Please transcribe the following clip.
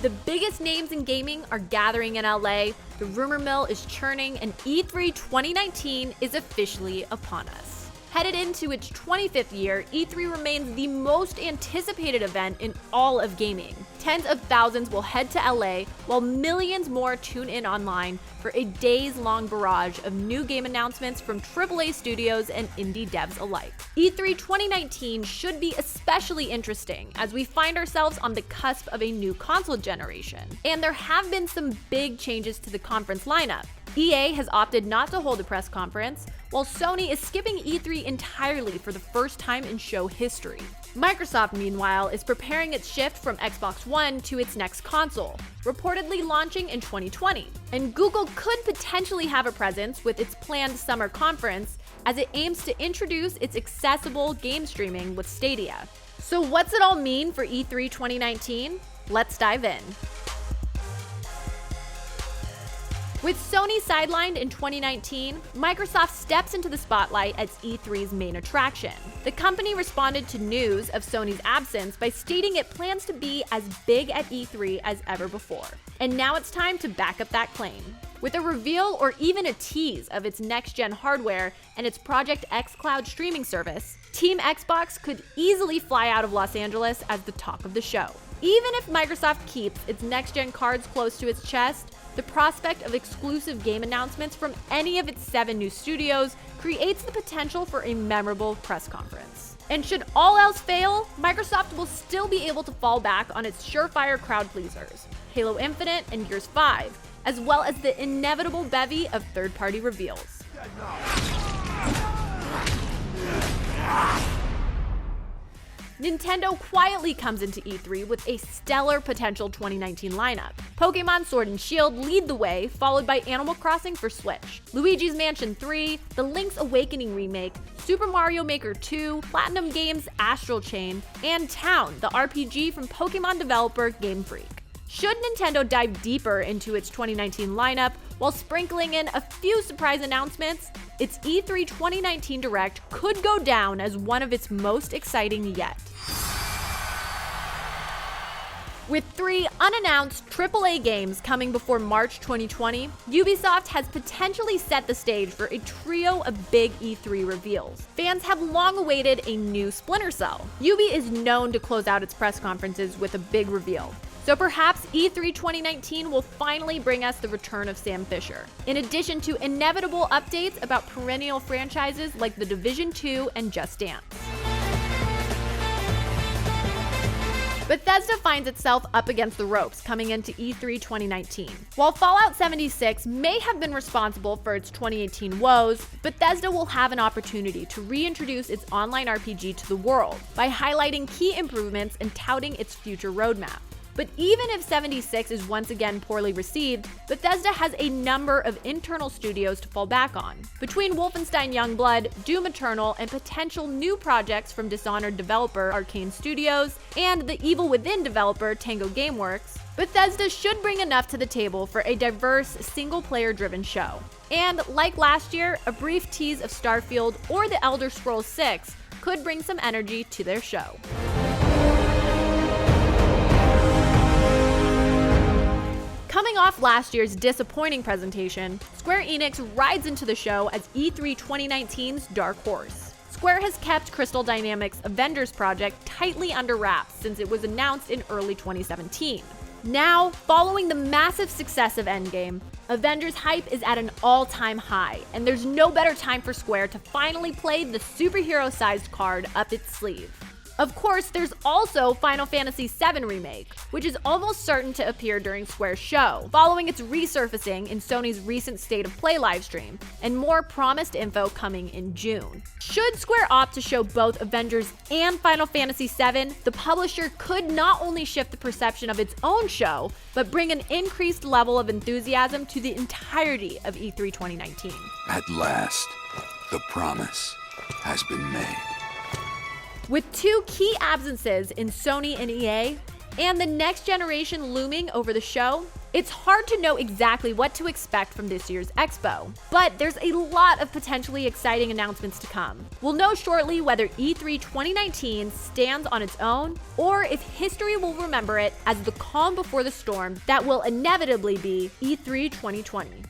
The biggest names in gaming are gathering in LA, the rumor mill is churning, and E3 2019 is officially upon us. Headed into its 25th year, E3 remains the most anticipated event in all of gaming. Tens of thousands will head to LA, while millions more tune in online for a days-long barrage of new game announcements from AAA studios and indie devs alike. E3 2019 should be especially interesting as we find ourselves on the cusp of a new console generation. And there have been some big changes to the conference lineup. EA has opted not to hold a press conference, while Sony is skipping E3 entirely for the first time in show history. Microsoft, meanwhile, is preparing its shift from Xbox One to its next console, reportedly launching in 2020. And Google could potentially have a presence with its planned summer conference as it aims to introduce its accessible game streaming with Stadia. So what's it all mean for E3 2019? Let's dive in. With Sony sidelined in 2019, Microsoft steps into the spotlight as E3's main attraction. The company responded to news of Sony's absence by stating it plans to be as big at E3 as ever before. And now it's time to back up that claim. With a reveal or even a tease of its next-gen hardware and its Project X Cloud streaming service, Team Xbox could easily fly out of Los Angeles as the talk of the show. Even if Microsoft keeps its next-gen cards close to its chest, the prospect of exclusive game announcements from any of its 7 new studios creates the potential for a memorable press conference. And should all else fail, Microsoft will still be able to fall back on its surefire crowd pleasers, Halo Infinite and Gears 5, as well as the inevitable bevy of third-party reveals. Nintendo quietly comes into E3 with a stellar potential 2019 lineup. Pokémon Sword and Shield lead the way, followed by Animal Crossing for Switch, Luigi's Mansion 3, the Link's Awakening remake, Super Mario Maker 2, Platinum Games' Astral Chain, and Town, the RPG from Pokémon developer Game Freak. Should Nintendo dive deeper into its 2019 lineup while sprinkling in a few surprise announcements, its E3 2019 Direct could go down as one of its most exciting yet. With 3 unannounced AAA games coming before March 2020, Ubisoft has potentially set the stage for a trio of big E3 reveals. Fans have long awaited a new Splinter Cell. Ubi is known to close out its press conferences with a big reveal. So perhaps E3 2019 will finally bring us the return of Sam Fisher, in addition to inevitable updates about perennial franchises like The Division 2 and Just Dance. Bethesda finds itself up against the ropes coming into E3 2019. While Fallout 76 may have been responsible for its 2018 woes, Bethesda will have an opportunity to reintroduce its online RPG to the world by highlighting key improvements and touting its future roadmap. But even if 76 is once again poorly received, Bethesda has a number of internal studios to fall back on. Between Wolfenstein Youngblood, Doom Eternal, and potential new projects from Dishonored developer Arcane Studios and the Evil Within developer Tango Gameworks, Bethesda should bring enough to the table for a diverse, single-player-driven show. And like last year, a brief tease of Starfield or The Elder Scrolls 6 could bring some energy to their show. Coming off last year's disappointing presentation, Square Enix rides into the show as E3 2019's dark horse. Square has kept Crystal Dynamics' Avengers project tightly under wraps since it was announced in early 2017. Now, following the massive success of Endgame, Avengers hype is at an all-time high, and there's no better time for Square to finally play the superhero-sized card up its sleeve. Of course, there's also Final Fantasy VII Remake, which is almost certain to appear during Square's show, following its resurfacing in Sony's recent State of Play livestream, and more promised info coming in June. Should Square opt to show both Avengers and Final Fantasy VII, the publisher could not only shift the perception of its own show, but bring an increased level of enthusiasm to the entirety of E3 2019. At last, the promise has been made. With 2 key absences in Sony and EA, and the next generation looming over the show, It's hard to know exactly what to expect from this year's Expo, but there's a lot of potentially exciting announcements to come. We'll know shortly whether E3 2019 stands on its own, or if history will remember it as the calm before the storm that will inevitably be E3 2020.